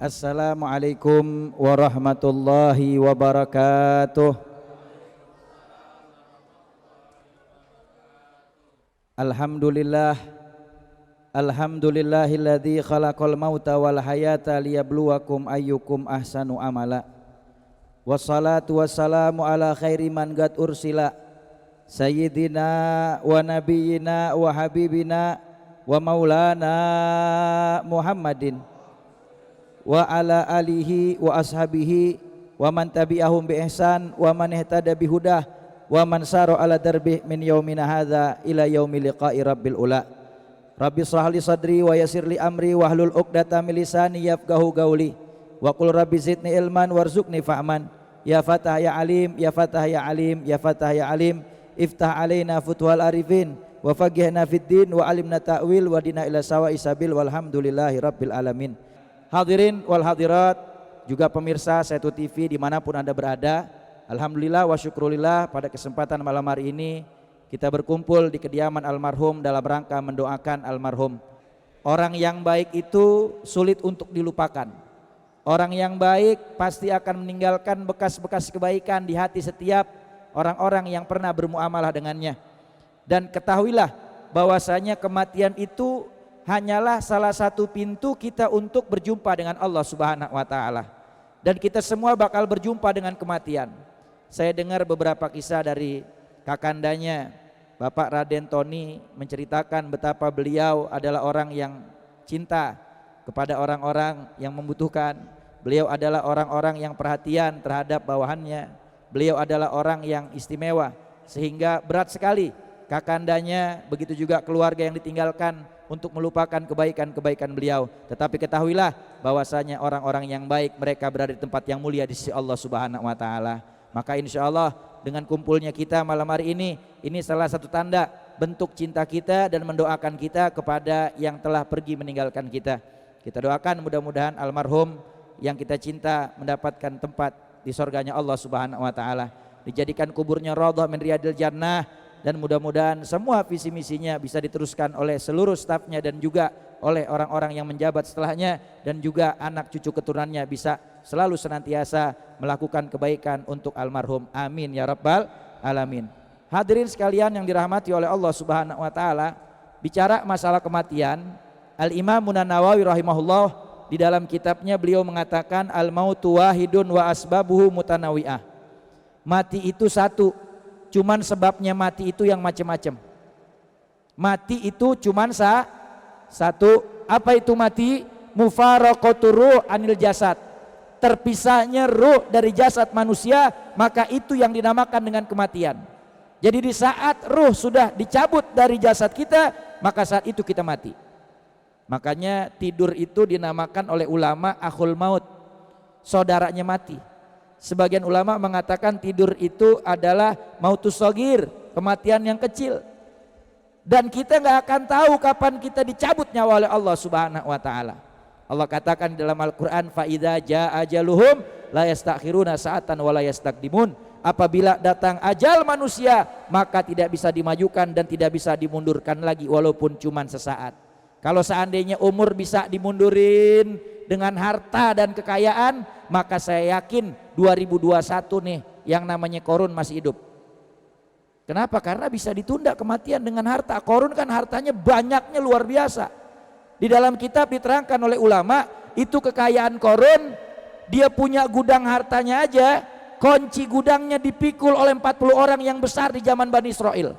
Assalamualaikum warahmatullahi wabarakatuh. Alhamdulillahilladzi khalaqal mauta wal hayata liyabluwakum ayyukum ahsanu amala. Wassalatu wassalamu ala khairi man qad ursila sayyidina wa nabiyyina wa habibina wa maulana Muhammadin wa ala alihi wa ashabihi wa man tabi'ahum bi ihsan wa man ihtada bihudah wa man sara ala darbih min yaumina hadza ila yaumi liqa'i rabbil ula. Rabbi shrah li sadri wa yassir li amri wahlul 'uqdatam min lisani yafqahu qawli wa qul rabbi zidni ilman warzuqni fahman. Ya Fatah ya Alim, ya Fatah ya Alim, ya Fatah ya Alim, iftah alaina futuhal arifin wa faqihna fid din wa alimna ta'wil wa dina ila sawa'i sabil walhamdulillahi rabbil alamin. Hadirin wal hadirat, juga pemirsa Setu TV dimanapun Anda berada, alhamdulillah wa syukrulillah, pada kesempatan malam hari ini kita berkumpul di kediaman almarhum dalam rangka mendoakan almarhum. Orang yang baik itu sulit untuk dilupakan. Orang yang baik pasti akan meninggalkan bekas-bekas kebaikan di hati setiap orang-orang yang pernah bermuamalah dengannya. Dan ketahuilah bahwasanya kematian itu hanyalah salah satu pintu kita untuk berjumpa dengan Allah Subhanahu wa taala. Dan kita semua bakal berjumpa dengan kematian. Saya dengar beberapa kisah dari kakandanya Bapak Raden Tony menceritakan betapa beliau adalah orang yang cinta kepada orang-orang yang membutuhkan. Beliau adalah orang-orang yang perhatian terhadap bawahannya. Beliau adalah orang yang istimewa, sehingga berat sekali kakandanya, begitu juga keluarga yang ditinggalkan untuk melupakan kebaikan-kebaikan beliau. Tetapi ketahuilah bahwasanya orang-orang yang baik mereka berada di tempat yang mulia di sisi Allah Subhanahu wa taala. Maka insya Allah dengan kumpulnya kita malam hari ini salah satu tanda bentuk cinta kita dan mendoakan kita kepada yang telah pergi meninggalkan kita. Kita doakan mudah-mudahan almarhum yang kita cinta mendapatkan tempat di surganya Allah Subhanahu wa taala, dijadikan kuburnya raudhah min riyadil jannah, dan mudah-mudahan semua visi misinya bisa diteruskan oleh seluruh stafnya dan juga oleh orang-orang yang menjabat setelahnya, dan juga anak cucu keturunannya bisa selalu senantiasa melakukan kebaikan untuk almarhum. Amin ya rabbal alamin. Hadirin sekalian yang dirahmati oleh Allah Subhanahu wa taala, bicara masalah kematian, Al-Imam An-Nawawi rahimahullah di dalam kitabnya beliau mengatakan al-mautu wahidun wa asbabuhu mutanawi'ah. Mati itu satu, cuman sebabnya mati itu yang macam-macam. Mati itu cuman satu. Apa itu mati? Mufaraqatur ruh anil jasad. Terpisahnya ruh dari jasad manusia, maka itu yang dinamakan dengan kematian. Jadi di saat ruh sudah dicabut dari jasad kita, maka saat itu kita mati. Makanya tidur itu dinamakan oleh ulama akhul maut, saudaranya mati. Sebagian ulama mengatakan tidur itu adalah mautus shagir, kematian yang kecil. Dan kita nggak akan tahu kapan kita dicabut nyawa oleh Allah Subhanahu wa taala. Allah katakan dalam Al-Qur'an, fa idza jaa ajaluhum la yastakhiruna sa'atan wa la yastaqdimun. Apabila datang ajal manusia, maka tidak bisa dimajukan dan tidak bisa dimundurkan lagi walaupun cuman sesaat. Kalau seandainya umur bisa dimundurin dengan harta dan kekayaan, maka saya yakin 2021 nih yang namanya Korun masih hidup. Kenapa? Karena bisa ditunda kematian dengan harta. Korun kan hartanya banyaknya luar biasa. Di dalam kitab diterangkan oleh ulama, itu kekayaan Korun, dia punya gudang hartanya aja, kunci gudangnya dipikul oleh 40 orang yang besar di zaman Bani Israel.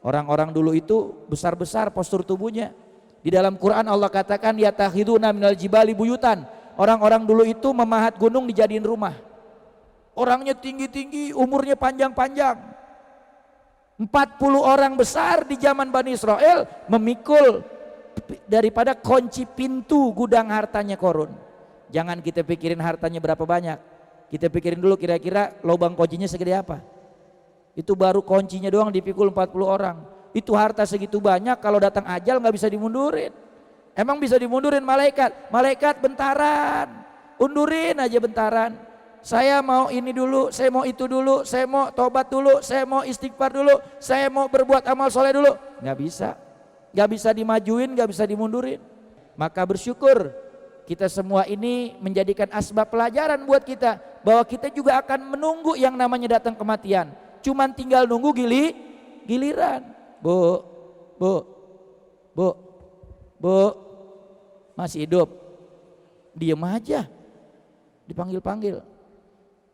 Orang-orang dulu itu besar-besar postur tubuhnya. Di dalam Quran Allah katakan yatakhiduna minal jibali buyutan. Orang-orang dulu itu memahat gunung dijadiin rumah. Orangnya tinggi-tinggi, umurnya panjang-panjang. 40 orang besar di zaman Bani Israel memikul daripada kunci pintu gudang hartanya Korun. Jangan kita pikirin hartanya berapa banyak. Kita pikirin dulu kira-kira lubang kuncinya segede apa. Itu baru kuncinya doang dipikul 40 orang. Itu harta segitu banyak, kalau datang ajal nggak bisa dimundurin. Emang bisa dimundurin malaikat? Malaikat bentaran, undurin aja bentaran. Saya mau ini dulu, saya mau itu dulu, saya mau tobat dulu, saya mau istighfar dulu, saya mau berbuat amal soleh dulu. Nggak bisa dimajuin, nggak bisa dimundurin. Maka bersyukur kita semua ini menjadikan asbab pelajaran buat kita bahwa kita juga akan menunggu yang namanya datang kematian. Cuman tinggal nunggu giliran. Bu, bu, masih hidup? Diem aja, dipanggil-panggil.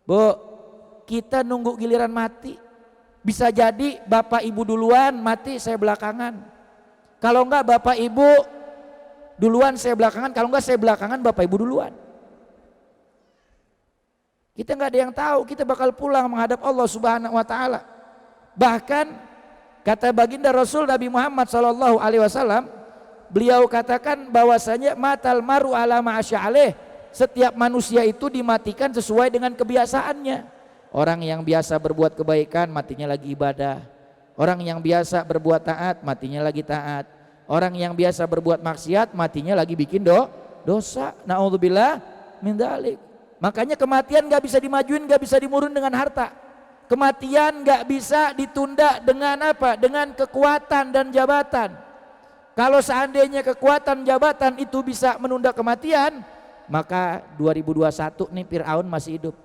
Bu, kita nunggu giliran mati. Bisa jadi bapak ibu duluan mati, saya belakangan. Kalau enggak bapak ibu duluan, saya belakangan. Kalau enggak saya belakangan, bapak ibu duluan. Kita enggak ada yang tahu, kita bakal pulang menghadap Allah Subhanahu wa taala. Bahkan kata baginda Rasul Nabi Muhammad sallallahu alaihi wasallam, beliau katakan bahwasanya matal maru ala ma'asya'alih, setiap manusia itu dimatikan sesuai dengan kebiasaannya. Orang yang biasa berbuat kebaikan matinya lagi ibadah. Orang yang biasa berbuat taat matinya lagi taat. Orang yang biasa berbuat maksiat matinya lagi bikin dosa. Na'udzubillah min dzalik. Makanya kematian gak bisa dimajuin, gak bisa dimurun dengan harta. Kematian gak bisa ditunda dengan apa? Dengan kekuatan dan jabatan. Kalau seandainya kekuatan jabatan itu bisa menunda kematian, maka 2021 nih Fir'aun masih hidup.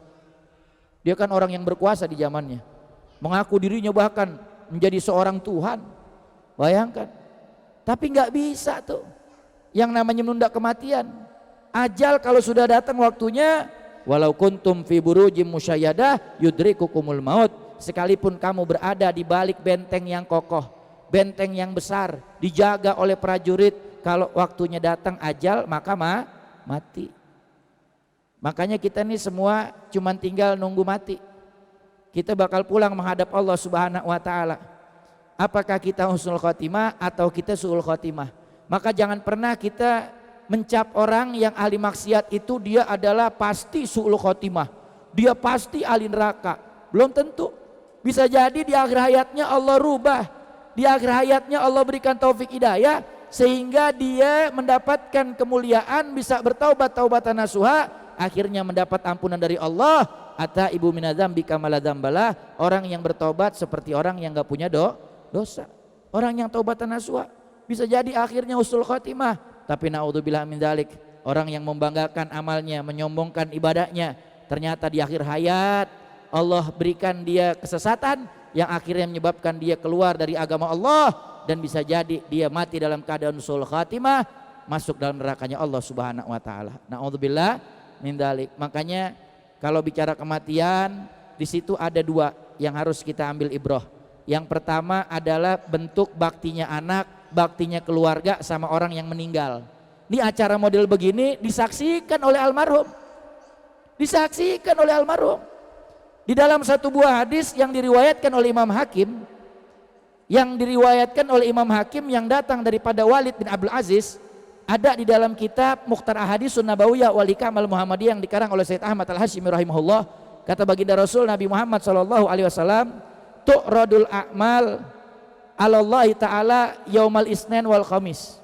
Dia kan orang yang berkuasa di zamannya, mengaku dirinya bahkan menjadi seorang Tuhan. Bayangkan. Tapi nggak bisa tuh yang namanya menunda kematian. Ajal kalau sudah datang waktunya, walau kuntum fi burujim musayyadah yudrikukumul maut, sekalipun kamu berada di balik benteng yang kokoh, benteng yang besar, dijaga oleh prajurit, kalau waktunya datang ajal maka mati. Makanya kita nih semua cuman tinggal nunggu mati. Kita bakal pulang menghadap Allah Subhanahu wa taala. Apakah kita husnul khotimah atau kita suul khotimah? Maka jangan pernah kita mencap orang yang ahli maksiat itu dia adalah pasti suul khotimah, dia pasti ahli neraka. Belum tentu. Bisa jadi di akhir hayatnya Allah rubah, di akhir hayatnya Allah berikan taufik hidayah sehingga dia mendapatkan kemuliaan, bisa bertaubat taubatan nasuha, akhirnya mendapat ampunan dari Allah. Ata ibu minadzambi kamala dzambalah, orang yang bertobat seperti orang yang enggak punya dosa. Orang yang taubatan nasuha bisa jadi akhirnya husnul khotimah. Tapi naudzubillah min dzalik, orang yang membanggakan amalnya, menyombongkan ibadahnya, ternyata di akhir hayat Allah berikan dia kesesatan yang akhirnya menyebabkan dia keluar dari agama Allah, dan bisa jadi dia mati dalam keadaan husnul khotimah, masuk dalam nerakanya Allah Subhanahu wa taala. Naudzubillah min dzalik. Makanya kalau bicara kematian, di situ ada dua yang harus kita ambil ibrah. Yang pertama adalah bentuk baktinya anak, baktinya keluarga sama orang yang meninggal. Ini acara model begini disaksikan oleh almarhum. Disaksikan oleh almarhum. Di dalam satu buah hadis yang diriwayatkan oleh Imam Hakim, yang datang daripada Walid bin Abdul Aziz, ada di dalam kitab Mukhtar Ahadisun Nabawiyah wal Hikam al-Muhammadiyah yang dikarang oleh Sayyid Ahmad Al-Hashimi rahimahullah. Kata baginda Rasul Nabi Muhammad sallallahu alaihi wasallam, tu'radul a'mal 'alallahi ta'ala yaumal isnin wal khamis.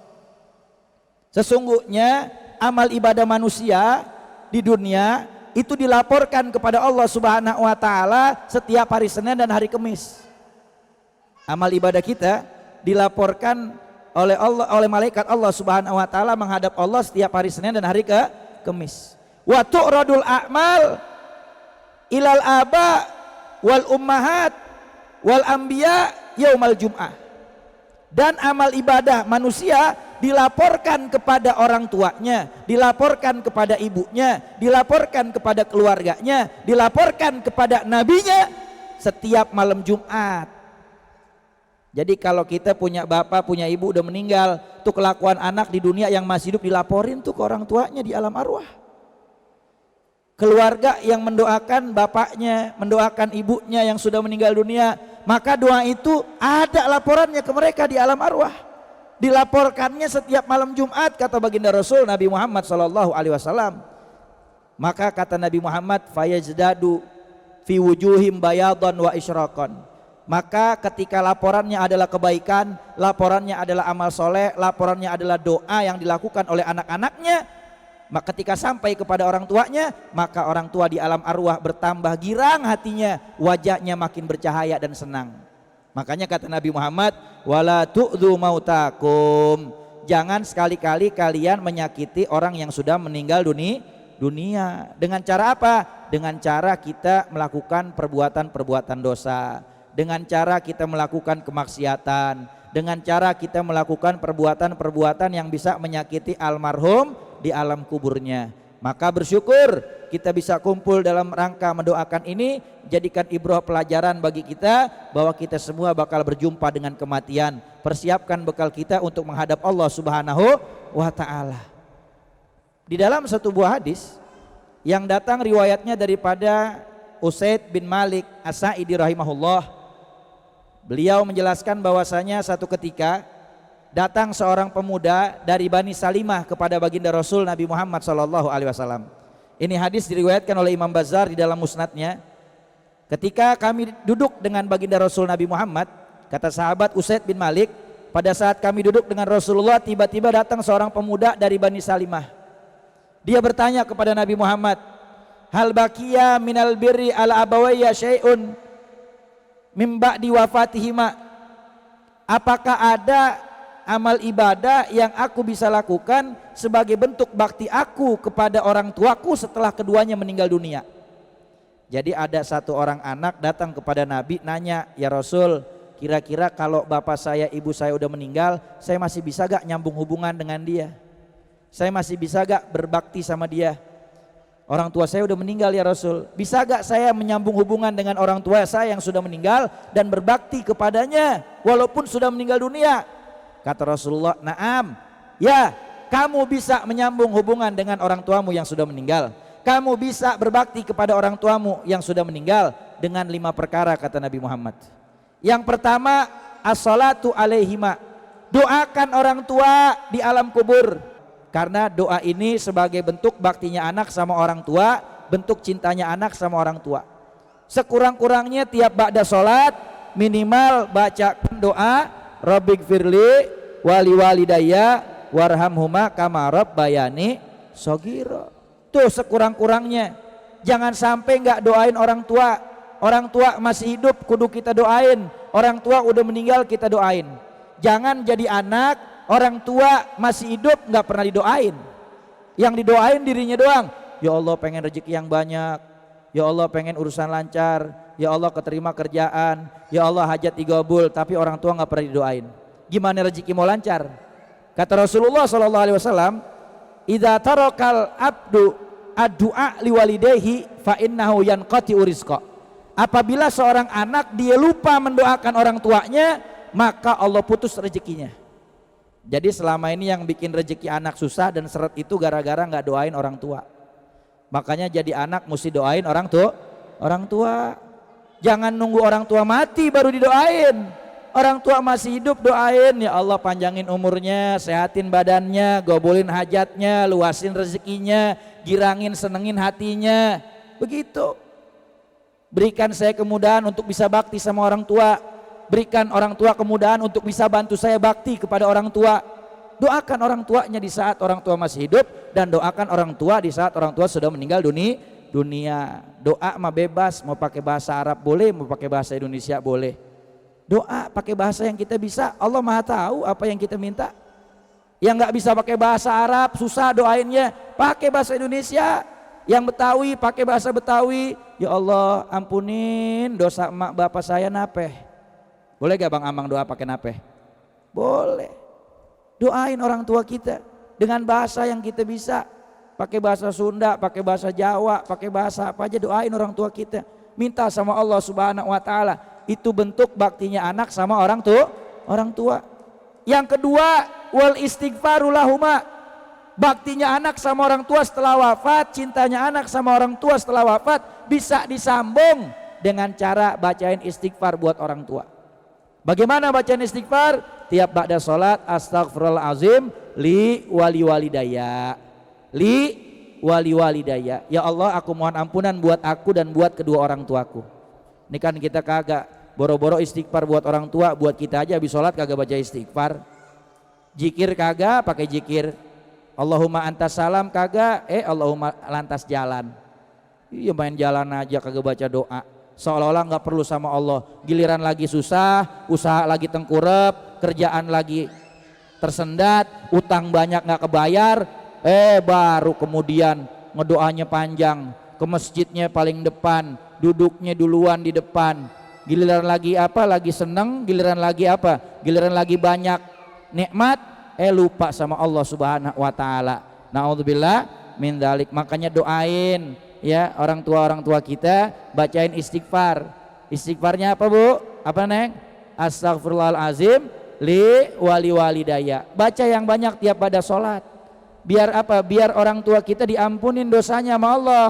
Sesungguhnya amal ibadah manusia di dunia itu dilaporkan kepada Allah Subhanahu wa taala setiap hari Senin dan hari Kamis. Amal ibadah kita dilaporkan oleh Allah, oleh malaikat Allah Subhanahu wa taala menghadap Allah setiap hari Senin dan hari Kamis. Wa tu'radul a'mal ilal aba wal ummahat wal anbiya yaumal jum'ah. Dan amal ibadah manusia dilaporkan kepada orang tuanya, dilaporkan kepada ibunya, dilaporkan kepada keluarganya, dilaporkan kepada nabinya setiap malam Jumat. Jadi kalau kita punya bapak, punya ibu udah meninggal, tuh kelakuan anak di dunia yang masih hidup dilaporin tuh ke orang tuanya di alam arwah. Keluarga yang mendoakan bapaknya, mendoakan ibunya yang sudah meninggal dunia, maka doa itu ada laporannya ke mereka di alam arwah. Dilaporkannya setiap malam Jumat, kata baginda Rasul Nabi Muhammad sallallahu alaihi wasallam. Maka kata Nabi Muhammad, fayazdadu fi wujuhim bayadan wa isyraqan. Maka ketika laporannya adalah kebaikan, laporannya adalah amal soleh, laporannya adalah doa yang dilakukan oleh anak-anaknya, maka ketika sampai kepada orang tuanya, maka orang tua di alam arwah bertambah girang hatinya, wajahnya makin bercahaya dan senang. Makanya kata Nabi Muhammad, wala tu'dzu mautakum, jangan sekali-kali kalian menyakiti orang yang sudah meninggal dunia. Dengan cara apa? Dengan cara kita melakukan perbuatan-perbuatan dosa, dengan cara kita melakukan kemaksiatan, dengan cara kita melakukan perbuatan-perbuatan yang bisa menyakiti almarhum di alam kuburnya. Maka bersyukur kita bisa kumpul dalam rangka mendoakan ini, jadikan ibrah pelajaran bagi kita bahwa kita semua bakal berjumpa dengan kematian. Persiapkan bekal kita untuk menghadap Allah Subhanahu wa ta'ala. Di dalam satu buah hadis yang datang riwayatnya daripada Usaid bin Malik As-Sa'idi rahimahullah, beliau menjelaskan bahwasanya satu ketika datang seorang pemuda dari Bani Salimah kepada baginda Rasul Nabi Muhammad SAW. Ini hadis diriwayatkan oleh Imam Bazzar di dalam musnadnya. Ketika kami duduk dengan baginda Rasul Nabi Muhammad, kata sahabat Usaid bin Malik, pada saat kami duduk dengan Rasulullah, tiba-tiba datang seorang pemuda dari Bani Salimah. Dia bertanya kepada Nabi Muhammad, hal baqiya minal birri ala abawayya syai'un mim ba'di wafatihima, apakah ada amal ibadah yang aku bisa lakukan sebagai bentuk bakti aku kepada orang tuaku setelah keduanya meninggal dunia? Jadi ada satu orang anak datang kepada Nabi nanya, ya Rasul, kira-kira kalau bapak saya, ibu saya udah meninggal, saya masih bisa gak nyambung hubungan dengan dia? Saya masih bisa gak berbakti sama dia? Orang tua saya udah meninggal ya Rasul, bisa gak saya menyambung hubungan dengan orang tua saya yang sudah meninggal dan berbakti kepadanya walaupun sudah meninggal dunia? Kata Rasulullah, na'am, ya, kamu bisa menyambung hubungan dengan orang tuamu yang sudah meninggal. Kamu bisa berbakti kepada orang tuamu yang sudah meninggal dengan 5 perkara, kata Nabi Muhammad. Yang pertama, as-salatu alaihima, doakan orang tua di alam kubur. Karena doa ini sebagai bentuk baktinya anak sama orang tua, bentuk cintanya anak sama orang tua. Sekurang-kurangnya tiap ba'da sholat minimal bacakan doa Rabbik firli wali walidayya warhamhuma kama rabbayani shogiro. Tuh sekurang-kurangnya. Jangan sampai nggak doain orang tua. Orang tua masih hidup kudu kita doain, orang tua udah meninggal kita doain. Jangan jadi anak orang tua masih hidup nggak pernah didoain. Yang didoain dirinya doang. Ya Allah pengen rezeki yang banyak, ya Allah pengen urusan lancar, ya Allah keterima kerjaan, ya Allah hajat digabul, tapi orang tua nggak pernah didoain. Gimana rezeki mau lancar? Kata Rasulullah SAW, idza tarakal abdu ad-du'a liwalidayhi fa innahu yanqati'u rizqa. Apabila seorang anak dia lupa mendoakan orang tuanya, maka Allah putus rezekinya. Jadi selama ini yang bikin rezeki anak susah dan seret itu gara-gara nggak doain orang tua. Makanya jadi anak mesti doain orang tua. Jangan nunggu orang tua mati baru didoain. Orang tua masih hidup doain, ya Allah panjangin umurnya, sehatin badannya, gobulin hajatnya, luasin rezekinya, girangin senengin hatinya. Begitu. Berikan saya kemudahan untuk bisa bakti sama orang tua. Berikan orang tua kemudahan untuk bisa bantu saya bakti kepada orang tua. Doakan orang tuanya di saat orang tua masih hidup, dan doakan orang tua di saat orang tua sudah meninggal dunia. Doa mah bebas, mau pakai bahasa Arab boleh, mau pakai bahasa Indonesia boleh. Doa pakai bahasa yang kita bisa, Allah Maha tahu apa yang kita minta. Yang nggak bisa pakai bahasa Arab susah doainnya, pakai bahasa Indonesia. Yang Betawi pakai bahasa Betawi, ya Allah ampunin dosa emak bapak saya napeh. Boleh gak Bang Amang doa pakai napeh? Boleh. Doain orang tua kita dengan bahasa yang kita bisa. Pakai bahasa Sunda, pakai bahasa Jawa, pakai bahasa apa aja, doain orang tua kita. Minta sama Allah Subhanahu wa ta'ala. Itu bentuk baktinya anak sama orang tua. Yang kedua, wal istighfaru lahuma. Baktinya anak sama orang tua setelah wafat, cintanya anak sama orang tua setelah wafat bisa disambung dengan cara bacain istighfar buat orang tua. Bagaimana bacaan istighfar? Tiap ba'da sholat, astaghfirullahalazim li wali walidayya. Li wali walidayya. Ya Allah, aku mohon ampunan buat aku dan buat kedua orang tuaku. Ini kan kita kagak boro-boro istighfar buat orang tua, buat kita aja habis sholat kagak baca istighfar. Jikir kagak pakai jikir. Allahumma antas salam kagak, Allahumma lantas jalan. Iya main jalan aja kagak baca doa. Seolah-olah nggak perlu sama Allah. Giliran lagi susah, usaha lagi tengkurap, kerjaan lagi tersendat, utang banyak nggak kebayar, baru kemudian ngedoanya panjang, ke masjidnya paling depan, duduknya duluan di depan, giliran lagi apa, lagi seneng, giliran lagi apa, giliran lagi banyak nikmat, lupa sama Allah Subhanahu wa taala. Naudzubillah min dzalik. Makanya doain ya orang tua kita, bacain istighfar. Istighfarnya apa, Bu? Apa, Neng? Astagfirullahalazim li wali walidaya. Baca yang banyak tiap pada sholat. Biar apa? Biar orang tua kita diampunin dosanya sama Allah.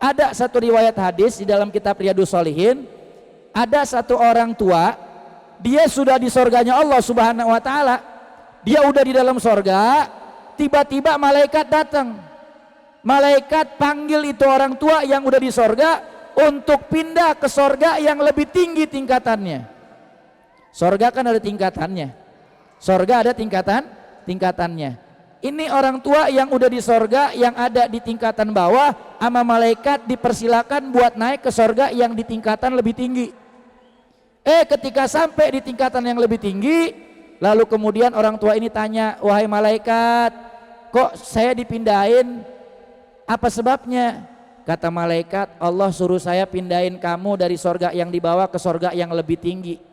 Ada satu riwayat hadis di dalam kitab Riyadhus Shalihin, ada satu orang tua, dia sudah di sorganya Allah Subhanahu wa taala. Dia udah di dalam sorga, tiba-tiba malaikat datang. Malaikat panggil itu orang tua yang udah di sorga untuk pindah ke sorga yang lebih tinggi tingkatannya. Sorga kan ada tingkatannya. Sorga ada tingkatannya. Ini orang tua yang udah di sorga yang ada di tingkatan bawah, sama malaikat dipersilakan buat naik ke sorga yang di tingkatan lebih tinggi. Ketika sampai di tingkatan yang lebih tinggi, lalu kemudian orang tua ini tanya, wahai malaikat, kok saya dipindahin? Apa sebabnya? Kata malaikat, Allah suruh saya pindahin kamu dari sorga yang di bawah ke sorga yang lebih tinggi.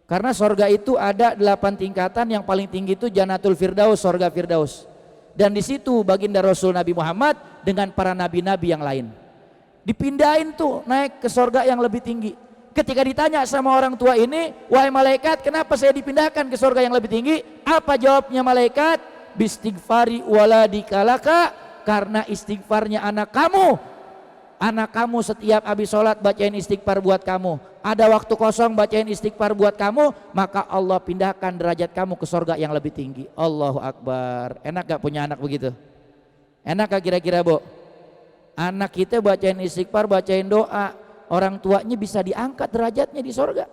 Karena sorga itu ada 8 tingkatan, yang paling tinggi itu Jannatul Firdaus, sorga Firdaus. Dan di situ baginda Rasul Nabi Muhammad dengan para nabi-nabi yang lain. Dipindahin tuh naik ke sorga yang lebih tinggi. Ketika ditanya sama orang tua ini, wahai malaikat, kenapa saya dipindahkan ke sorga yang lebih tinggi? Apa jawabnya malaikat? Bistighfari waladikalaka, karena istighfarnya anak kamu. Anak kamu setiap habis sholat bacain istighfar buat kamu, ada waktu kosong bacain istighfar buat kamu, maka Allah pindahkan derajat kamu ke sorga yang lebih tinggi. Allahu Akbar. Enak gak punya anak begitu? Enak gak kira-kira, Bu? Anak kita bacain istighfar, bacain doa, orang tuanya bisa diangkat derajatnya di sorga.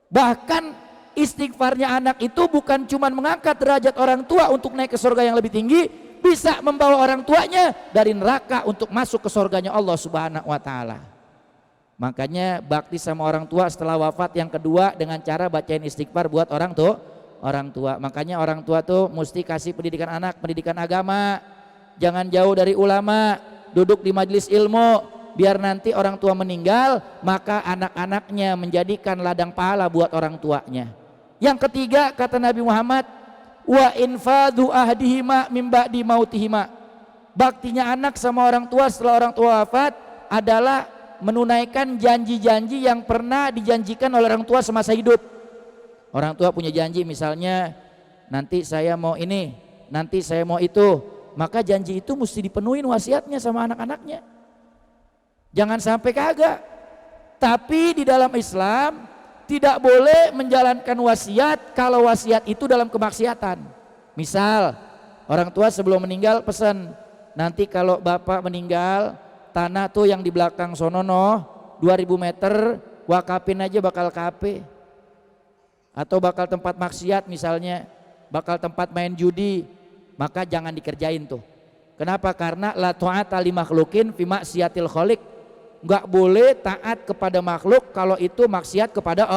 Bahkan istighfarnya anak itu bukan cuma mengangkat derajat orang tua untuk naik ke sorga yang lebih tinggi, bisa membawa orang tuanya dari neraka untuk masuk ke surganya Allah Subhanahu wa taala. Makanya bakti sama orang tua setelah wafat yang kedua dengan cara bacain istighfar buat orang tua. Makanya orang tua tuh mesti kasih pendidikan anak, pendidikan agama. Jangan jauh dari ulama, duduk di majelis ilmu, biar nanti orang tua meninggal maka anak-anaknya menjadikan ladang pahala buat orang tuanya. Yang ketiga kata Nabi Muhammad, wa infadu ahdihima min ba'di mautihima. Baktinya anak sama orang tua setelah orang tua wafat adalah menunaikan janji-janji yang pernah dijanjikan oleh orang tua semasa hidup. Orang tua punya janji, misalnya nanti saya mau ini, nanti saya mau itu, maka janji itu mesti dipenuhin wasiatnya sama anak-anaknya. Jangan sampai kagak. Tapi di dalam Islam tidak boleh menjalankan wasiat kalau wasiat itu dalam kemaksiatan. Misal orang tua sebelum meninggal pesan, nanti kalau bapak meninggal tanah tuh yang di belakang sonono 2000 meter wakafin aja bakal KP. Atau bakal tempat maksiat misalnya, bakal tempat main judi, maka jangan dikerjain tuh. Kenapa? Karena la ta'ata li makhluqin fi maksiatil khaliq. Enggak boleh taat kepada makhluk kalau itu maksiat kepada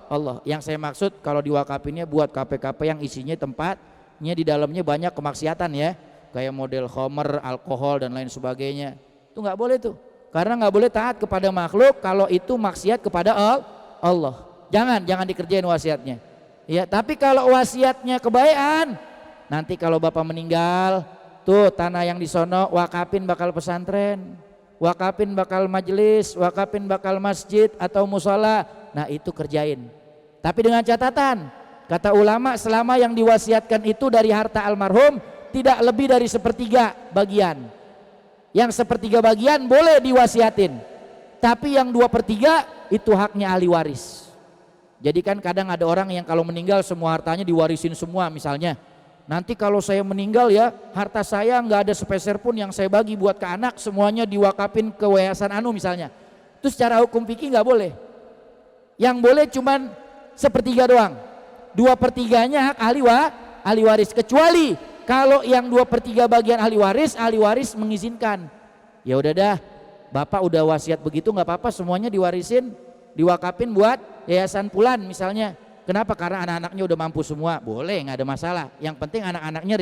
Allah. Yang saya maksud kalau diwakapinnya buat KP-KP yang isinya tempatnya di dalamnya banyak kemaksiatan ya, kayak model khamr, alkohol dan lain sebagainya. Itu enggak boleh tuh. Karena enggak boleh taat kepada makhluk kalau itu maksiat kepada Allah. Jangan dikerjain wasiatnya. Ya, tapi kalau wasiatnya kebaikan, nanti kalau bapak meninggal, tuh tanah yang di sono wakafin bakal pesantren. Wakafin bakal majelis, wakafin bakal masjid atau musola. Nah itu kerjain. Tapi dengan catatan, kata ulama, selama yang diwasiatkan itu dari harta almarhum tidak lebih dari 1/3 bagian. Yang 1/3 bagian boleh diwasiatin, tapi yang 2/3 itu haknya ahli waris. Jadi kan kadang ada orang yang kalau meninggal semua hartanya diwarisin semua misalnya. Nanti kalau saya meninggal ya, harta saya nggak ada sepeser pun yang saya bagi buat ke anak, semuanya diwakafin ke yayasan anu misalnya. Itu secara hukum fikih nggak boleh. Yang boleh cuman 1/3 doang. 2/3-nya hak ahli waris. Kecuali kalau yang 2/3 bagian ahli waris mengizinkan. Ya udah dah, bapak udah wasiat begitu nggak apa-apa, semuanya diwarisin, diwakafin buat yayasan fulan misalnya. Kenapa? Karena anak-anaknya udah mampu semua. Boleh, nggak ada masalah. Yang penting anak-anaknya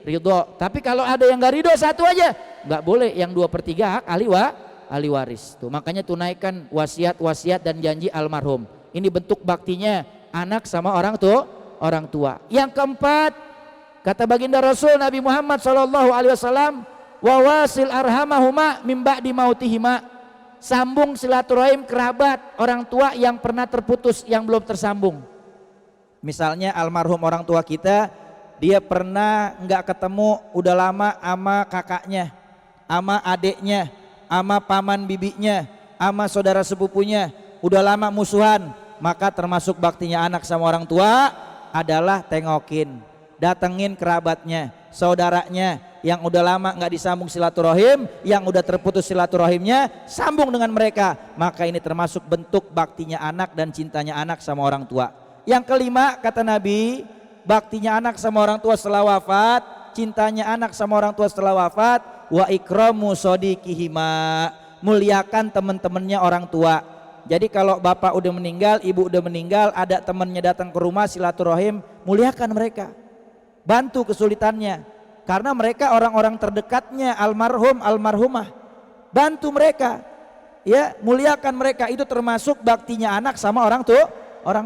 ridho. Tapi kalau ada yang nggak ridho satu aja, nggak boleh. Yang 2/3 hak ahli waris. Tuh, makanya tunaikan wasiat dan janji almarhum. Ini bentuk baktinya anak sama orang tua. Yang keempat, kata baginda Rasul Nabi Muhammad SAW, wawasil arhamahuma mim ba'di mautihima. Sambung silaturahim kerabat orang tua yang pernah terputus, yang belum tersambung. Misalnya almarhum orang tua kita, dia pernah nggak ketemu udah lama sama kakaknya, sama adeknya, sama paman bibinya, sama saudara sepupunya, udah lama musuhan. Maka termasuk baktinya anak sama orang tua adalah tengokin, datengin kerabatnya, saudaranya yang udah lama nggak disambung silaturahim, yang udah terputus silaturahimnya, sambung dengan mereka. Maka ini termasuk bentuk baktinya anak dan cintanya anak sama orang tua. Yang kelima, kata Nabi, baktinya anak sama orang tua setelah wafat, cintanya anak sama orang tua setelah wafat, wa ikramu sodikihima, muliakan teman-temannya orang tua. Jadi kalau bapak udah meninggal, ibu udah meninggal, ada temannya datang ke rumah silaturahim, muliakan mereka, bantu kesulitannya, karena mereka orang-orang terdekatnya almarhum almarhumah, bantu mereka, ya, muliakan mereka. Itu termasuk baktinya anak sama orang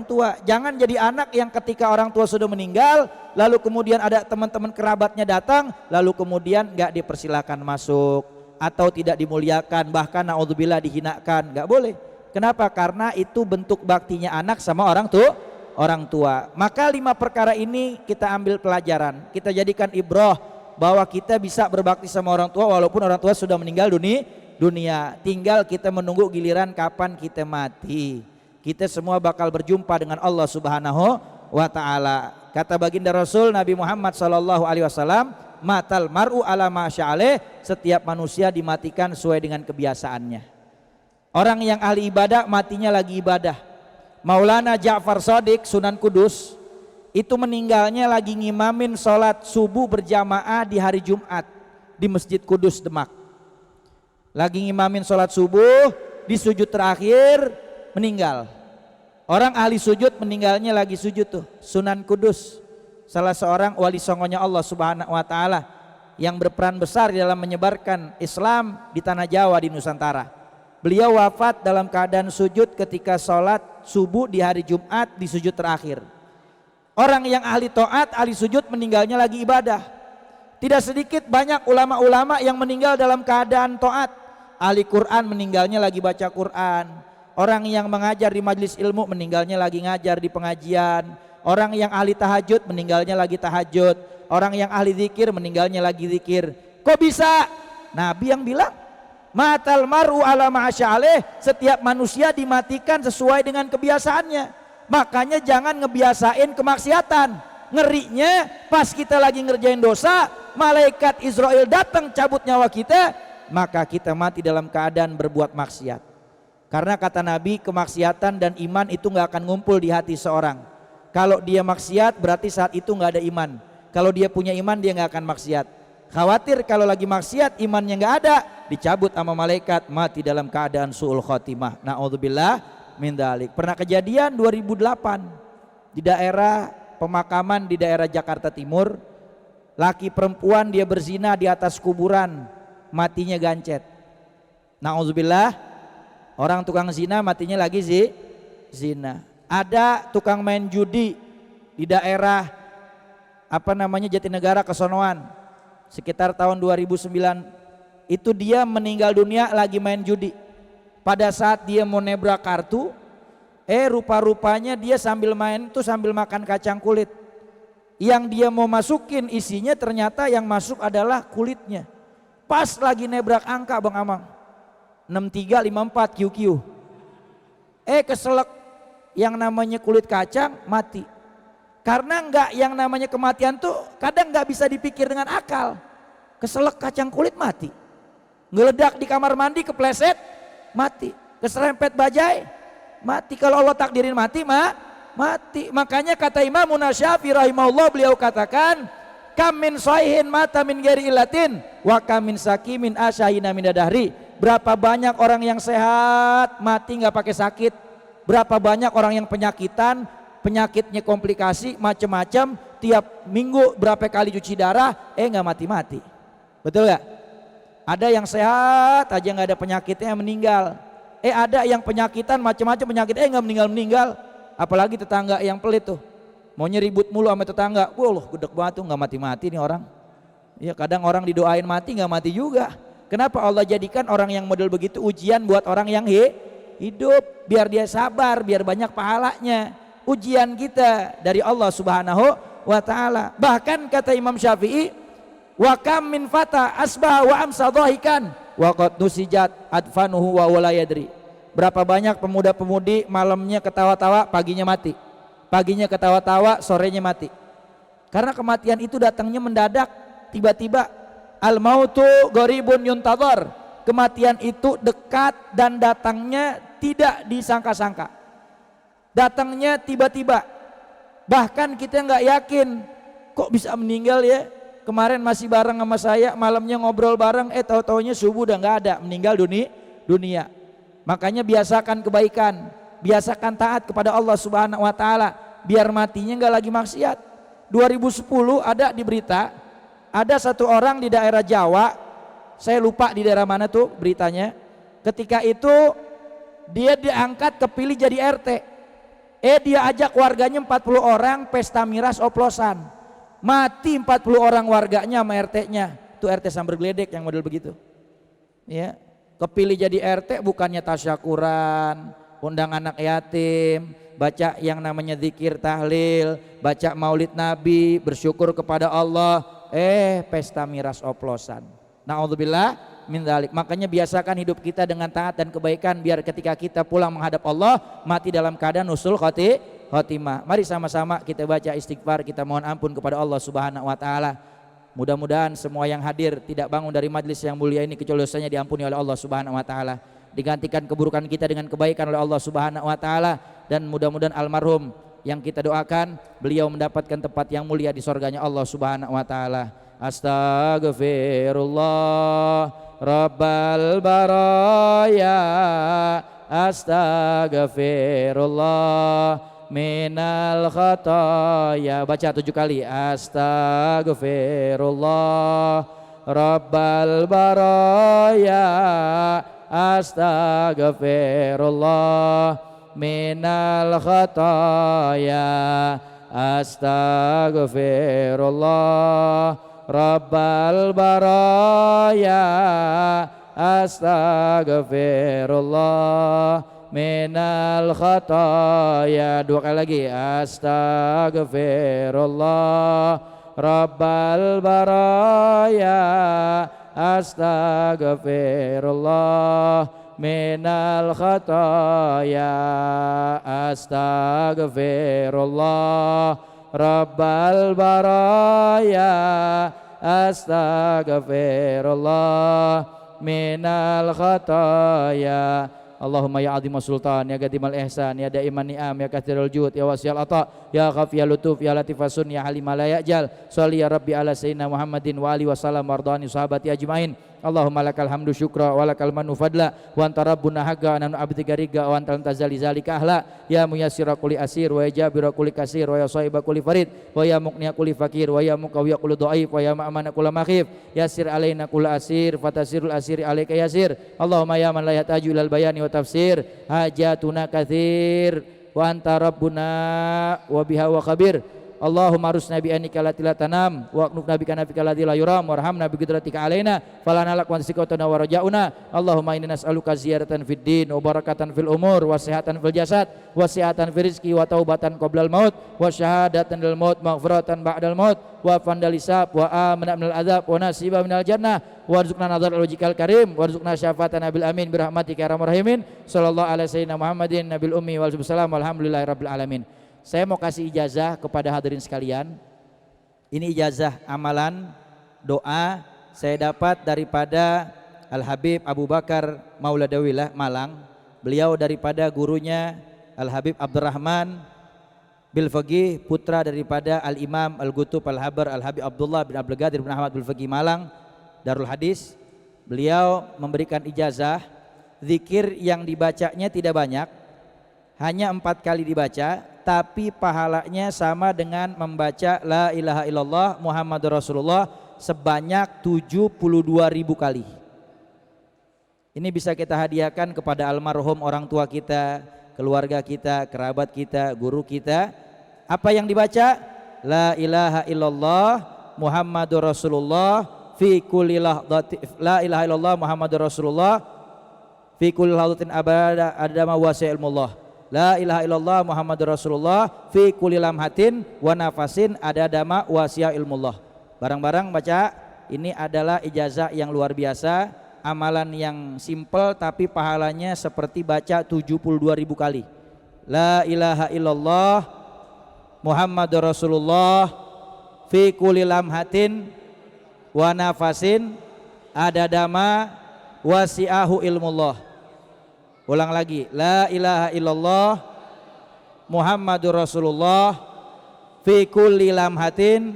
tua. Jangan jadi anak yang ketika orang tua sudah meninggal, lalu kemudian ada teman-teman kerabatnya datang, lalu kemudian nggak dipersilakan masuk atau tidak dimuliakan, bahkan naudzubillah dihinakan. Nggak boleh. Kenapa? Karena itu bentuk baktinya anak sama orang tua. Maka 5 perkara ini kita ambil pelajaran, kita jadikan ibrah bahwa kita bisa berbakti sama orang tua walaupun orang tua sudah meninggal dunia. Tinggal kita menunggu giliran kapan kita mati. Kita semua bakal berjumpa dengan Allah Subhanahu wa ta'ala. Kata baginda Rasul Nabi Muhammad SAW, matal mar'u ala masya'aleh, setiap manusia dimatikan sesuai dengan kebiasaannya. Orang yang ahli ibadah matinya lagi ibadah. Maulana Ja'far Shadiq Sunan Kudus itu meninggalnya lagi ngimamin sholat subuh berjamaah di hari Jumat di Masjid Kudus Demak. Lagi ngimamin sholat subuh, di sujud terakhir meninggal. Orang ahli sujud meninggalnya lagi sujud tuh. Sunan Kudus, salah seorang wali songonya Allah Subhanahu wa ta'ala, yang berperan besar dalam menyebarkan Islam di tanah Jawa, di Nusantara. Beliau wafat dalam keadaan sujud ketika sholat subuh di hari Jumat di sujud terakhir. Orang yang ahli taat, ahli sujud meninggalnya lagi ibadah. Tidak sedikit banyak ulama-ulama yang meninggal dalam keadaan taat. Ahli Quran meninggalnya lagi baca Quran. Orang yang mengajar di majelis ilmu meninggalnya lagi ngajar di pengajian. Orang yang ahli tahajud meninggalnya lagi tahajud. Orang yang ahli zikir meninggalnya lagi zikir. Kok bisa? Nabi yang bilang, matal mar'u ala ma'asya'aleh, setiap manusia dimatikan sesuai dengan kebiasaannya. Makanya jangan ngebiasain kemaksiatan. Ngerinya pas kita lagi ngerjain dosa, malaikat Israel datang cabut nyawa kita, maka kita mati dalam keadaan berbuat maksiat. Karena kata Nabi, kemaksiatan dan iman itu nggak akan ngumpul di hati seorang. Kalau dia maksiat berarti saat itu nggak ada iman. Kalau dia punya iman dia nggak akan maksiat. Khawatir kalau lagi maksiat imannya nggak ada, dicabut sama malaikat, mati dalam keadaan su'ul khotimah. Na'udzubillah min dzalik. Pernah kejadian 2008 di daerah pemakaman di daerah Jakarta Timur, laki perempuan dia berzina di atas kuburan, matinya gancet. Na'udzubillah. Orang tukang zina matinya lagi zina. Ada tukang main judi di daerah Jatinegara kesonoan sekitar tahun 2009. Itu dia meninggal dunia lagi main judi. Pada saat dia mau nebrak kartu, rupa-rupanya dia sambil main itu sambil makan kacang kulit. Yang dia mau masukin isinya ternyata yang masuk adalah kulitnya. Pas lagi nebrak angka Bang Amang, 6354 QQ. Keselak yang namanya kulit kacang, mati. Karena enggak, yang namanya kematian tuh kadang enggak bisa dipikir dengan akal. Keselak kacang kulit, mati. Ngeledak di kamar mandi kepleset, mati. Keserempet bajai, mati. Kalau Allah takdirin mati, mati. Makanya kata Imam Syafi'i rahimahullah, beliau katakan, kam min shaihin mata min ghairi illatin wa kam min sakimin asyahina min dahri. Berapa banyak orang yang sehat mati nggak pakai sakit, berapa banyak orang yang penyakitan penyakitnya komplikasi macam-macam, tiap minggu berapa kali cuci darah, nggak mati-mati. Betul nggak? Ada yang sehat aja nggak ada penyakitnya meninggal. Ada yang penyakitan macam-macam penyakit, nggak meninggal. Apalagi tetangga yang pelit tuh, maunya ribut mulu sama tetangga. Wah, gedek banget tuh, nggak mati-mati nih orang. Ya kadang orang didoain mati nggak mati juga. Kenapa Allah jadikan orang yang model begitu ujian buat orang yang hidup, biar dia sabar, biar banyak pahalanya. Ujian kita dari Allah Subhanahu wa taala. Bahkan kata Imam Syafi'i, wa kam min fata asbah wa amsa dhahikan wa qad nusijat adfanuhu wa wala yadri. Berapa banyak pemuda-pemudi malamnya ketawa-tawa, paginya mati. Paginya ketawa-tawa, sorenya mati. Karena kematian itu datangnya mendadak, tiba-tiba. Al mautu gharibun yuntadhar. Kematian itu dekat dan datangnya tidak disangka-sangka. Datangnya tiba-tiba. Bahkan kita nggak yakin kok bisa meninggal ya. Kemarin masih bareng sama saya, malamnya ngobrol bareng, tahu-taunya subuh udah nggak ada, meninggal dunia. Makanya biasakan kebaikan, biasakan taat kepada Allah Subhanahu wa taala, biar matinya nggak lagi maksiat. 2010 ada di berita, ada satu orang di daerah Jawa, saya lupa di daerah mana tuh beritanya. Ketika itu dia diangkat kepilih jadi RT. Dia ajak warganya 40 orang pesta miras oplosan. Mati 40 orang warganya sama RT-nya. Itu RT Samber Gledek yang model begitu. Ya, kepilih jadi RT bukannya tasyakuran, undang anak yatim, baca yang namanya zikir tahlil, baca maulid Nabi, bersyukur kepada Allah, pesta miras oplosan. Na'udzubillah min dzalik. Makanya biasakan hidup kita dengan taat dan kebaikan, biar ketika kita pulang menghadap Allah mati dalam keadaan husnul khotimah. Mari sama-sama kita baca istighfar, kita mohon ampun kepada Allah Subhanahu wa taala. Mudah-mudahan semua yang hadir tidak bangun dari majlis yang mulia ini kecuali dosanya diampuni oleh Allah Subhanahu wa taala. Digantikan keburukan kita dengan kebaikan oleh Allah Subhanahu wa taala, dan mudah-mudahan almarhum yang kita doakan beliau mendapatkan tempat yang mulia di surganya Allah Subhanahu wa taala. Astaghfirullah Rabbal baraya, astaghfirullah minal khataya. Baca 7 kali. Astaghfirullah Rabbal baraya, astaghfirullah minal khataya, astaghfirullah Rabbal baraya, astaghfirullah minal khataya. 2 kali lagi. Astaghfirullah Rabbal baraya, astaghfirullah minal khataya, astaghfirullah Rabbal baraya, astaghfirullah minal khataya. Allahumma ya azimah sultan, ya gadimal ihsan, ya daiman ni'am, ya kathirul jud, ya wasial ata, ya khafiyal lutuf, ya latifasun, ya halimah la ya'jal. Sholli ya rabbi ala sayyidina Muhammadin wa alihi wasallam wardani sahabati ajmain. Allahumma lakal hamdu syukra wa lakal manu fadla wa anta rabbuna haqqa nanu abdika riga wa anta tazali zalika ahla. Ya muyassira kulli asir wa ya jabira kulli kasir wa ya sahiba kulli farid wa ya muqniya kulli fakir wa ya muqawiya kulli dhaif wa ya ma'amana kulli makhif. Yassir alaina kulli asir fatasirul asiri alaika yasir. Allahumma ya man la yataju ilal bayani wa tafsir, hajatuna kathir wa anta rabbuna wa biha wa khabir. Allahumma arusna bi anika la tanam wa aqnufna bi kanafika la yuram warhamna bi qudratika alaina falana lak wa sikatuna wa rajauna. Allahumma inna nas'aluka ziyaratan fid din wa barakatan fil umur wa sihatan fil jasad wa sihatan fil rizqi wa taubatan qoblal maut wa syahadatan lil maut maghfiratan ba'dal maut wa fandalisab wa amana minal adzab wa nasiba minal jannah warzuqna nazar al-wajhikal karim warzuqna syafaatan nabil amin birahmatika ya arhamar rahimin. Sallallahu alaihi sayyidina Muhammadin nabil ummi wal salam walhamdulillahi rabbil alamin. Saya mau kasih ijazah kepada hadirin sekalian. Ini ijazah amalan doa saya dapat daripada Al-Habib Abu Bakar Mauladawilah Malang. Beliau daripada gurunya Al-Habib Abdurrahman Bilfaqih, putra daripada Al-Imam Al-Gutub Al-Habar Al-Habib Abdullah bin Abdul Qadir bin Ahmad Bilfaqih Malang Darul Hadis. Beliau memberikan ijazah, zikir yang dibacanya tidak banyak, hanya 4 kali dibaca. tapi pahalanya sama dengan membaca la ilaha illallah Muhammadur Rasulullah sebanyak 72.000 kali. Ini bisa kita hadiahkan kepada almarhum orang tua kita, keluarga kita, kerabat kita, guru kita. Apa yang dibaca? La ilaha illallah Muhammadur Rasulullah fi kulli lahdatin, la ilaha illallah Muhammadur Rasulullah fi kulli lahdatin abada adama wasi ilmullah. La ilaha illallah Muhammadur Rasulullah fi kulli lamhatin wa nafasin adadama wasiya ilmullah. Barang-barang baca, ini adalah ijazah yang luar biasa, amalan yang simple tapi pahalanya seperti baca 72.000 kali. La ilaha illallah Muhammadur Rasulullah fi kulli lamhatin wa nafasin adadama wasi'ahu ilmullah. Ulang lagi, la ilaha illallah Muhammadur Rasulullah fi kulli lamhatin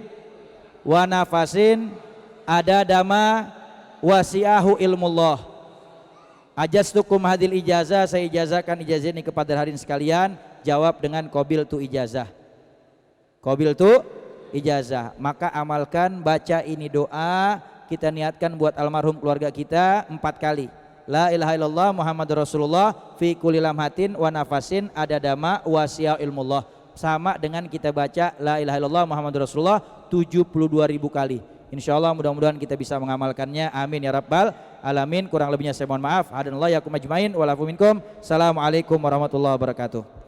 wa nafasin adadama wasi'ahu ilmullah. Ajastukum hadil ijazah, saya ijazahkan ijazah ini kepada hadirin sekalian. Jawab dengan qabil tu ijazah. Qabil tu ijazah. Maka amalkan, baca ini doa, kita niatkan buat almarhum keluarga kita 4 kali. La ilaha illallah Muhammadur Rasulullah fi kulli lamhatin wa nafasin adadama wasi'a ilmullah. Sama dengan kita baca la ilaha illallah Muhammadur Rasulullah 72.000 kali. Insyaallah mudah-mudahan kita bisa mengamalkannya. Amin ya rabbal alamin. Kurang lebihnya saya mohon maaf. Hadanallahu yakum ajmain wa lafu minkum. Assalamualaikum warahmatullahi wabarakatuh.